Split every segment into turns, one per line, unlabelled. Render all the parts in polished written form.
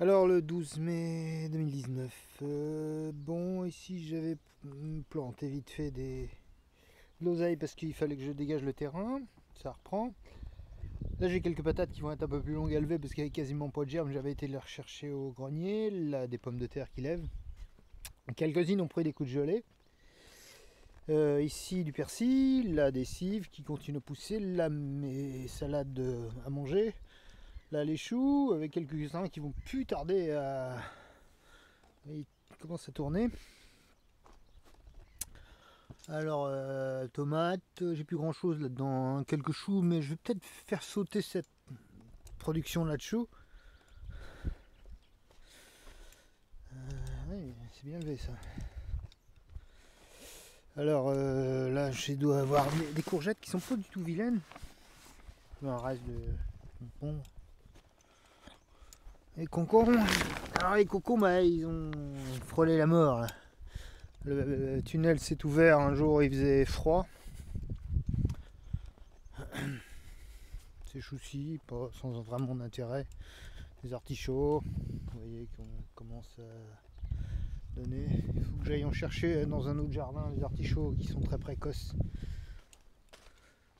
Alors le 12 mai 2019, bon ici j'avais planté vite fait de l'oseille parce qu'il fallait que je dégage le terrain, ça reprend. Là j'ai quelques patates qui vont être un peu plus longues à lever parce qu'il n'y avait quasiment pas de germe, j'avais été les rechercher au grenier, là des pommes de terre qui lèvent. Quelques-unes ont pris des coups de gelée. Ici du persil, là des cives qui continuent à pousser, là mes salades à manger. Là les choux avec quelques-uns qui vont plus tarder à... Ils commencent à tourner. Alors tomates, j'ai plus grand chose là-dedans, hein. Quelques choux, mais je vais peut-être faire sauter cette production là de choux. Oui, c'est bien levé ça. Alors là je dois avoir des courgettes qui sont pas du tout vilaines. Un reste de concombre. Les concombres, alors les concombres, bah, ils ont frôlé la mort là. Le tunnel s'est ouvert un jour, il faisait froid. Ces choux-ci, pas sans vraiment d'intérêt. Les artichauts, vous voyez qu'on commence à donner. Il faut que j'aille en chercher dans un autre jardin, les artichauts qui sont très précoces.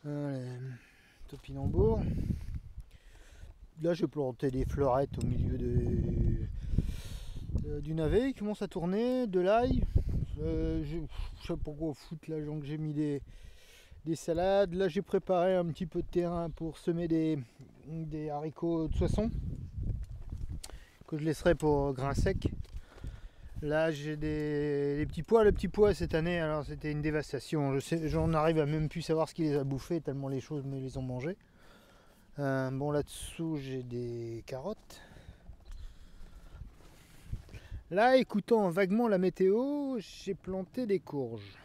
Les topinambours. Là j'ai planté des fleurettes au milieu du navet, il commence à tourner, de l'ail. Je sais pas quoi foutre là, donc j'ai mis des salades. Là j'ai préparé un petit peu de terrain pour semer des haricots de soissons que je laisserai pour grains secs. Là j'ai des petits pois. Le petit pois cette année, alors c'était une dévastation. J'en arrive à même plus savoir ce qui les a bouffés tellement les choses me les ont mangés. Bon là-dessous j'ai des carottes. Là, écoutant vaguement la météo, j'ai planté des courges.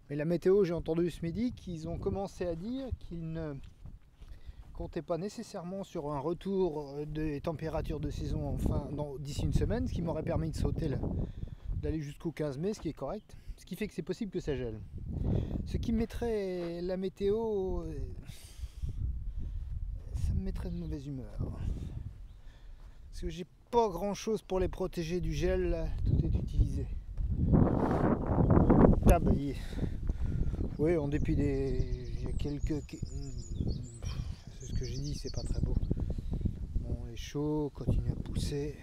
Mais la météo, j'ai entendu ce midi qu'ils ont commencé à dire qu'ils ne comptaient pas nécessairement sur un retour des températures de saison d'ici une semaine, ce qui m'aurait permis de sauter là, d'aller jusqu'au 15 mai, ce qui est correct. Ce qui fait que c'est possible que ça gèle. Ce qui mettrait la météo, ça me mettrait de mauvaise humeur. Parce que j'ai pas grand chose pour les protéger du gel, là, tout est utilisé. Ah bah, oui, en dépit il y a quelques... C'est ce que j'ai dit, c'est pas très beau. Bon, les choux continuent à pousser.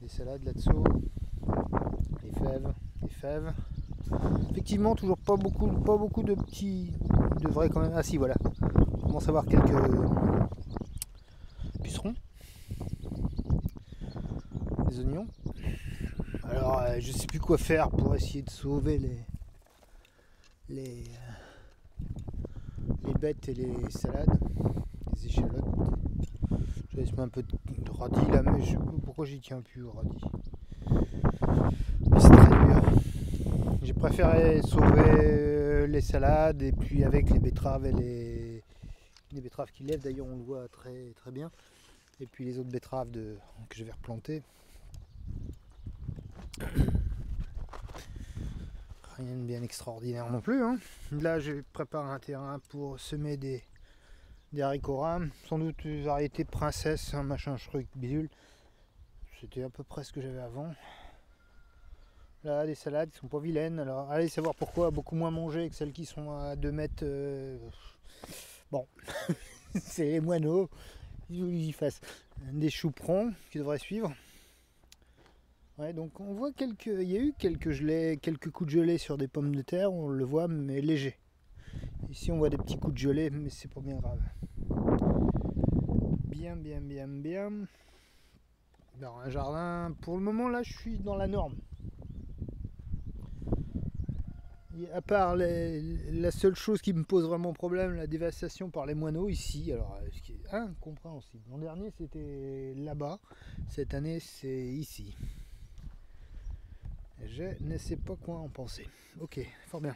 Des salades là-dessous. Les fèves. Effectivement, toujours pas beaucoup de petits... De vrais quand même. Ah si, voilà. On commence à avoir quelques pucerons. Des oignons. Alors, je sais plus quoi faire pour essayer de sauver les bêtes et les salades, les échalotes. Je laisse un peu de radis là, mais pourquoi j'y tiens plus au radis? Mais c'est très dur. J'ai préféré sauver les salades et puis avec les betteraves et les betteraves qui lèvent, d'ailleurs on le voit très, très bien. Et puis les autres betteraves que je vais replanter. Rien de bien extraordinaire non plus, hein. Là je prépare un terrain pour semer des haricots rames, sans doute une variété princesse, un machin truc bidule. C'était à peu près ce que j'avais avant. Là des salades qui sont pas vilaines, alors allez savoir pourquoi, beaucoup moins mangées que celles qui sont à 2 mètres. Bon, c'est les moineaux, ils fassent des chouperons qui devraient suivre. Ouais, donc on voit il y a eu quelques coups de gelée sur des pommes de terre, on le voit, mais léger. Ici on voit des petits coups de gelée, mais c'est pas bien grave. Bien. Dans un jardin, pour le moment là je suis dans la norme. Et à part la seule chose qui me pose vraiment problème, la dévastation par les moineaux ici, alors ce qui est incompréhensible. L'an dernier c'était là-bas, cette année c'est ici. Je ne sais pas quoi en penser. Ok, fort bien.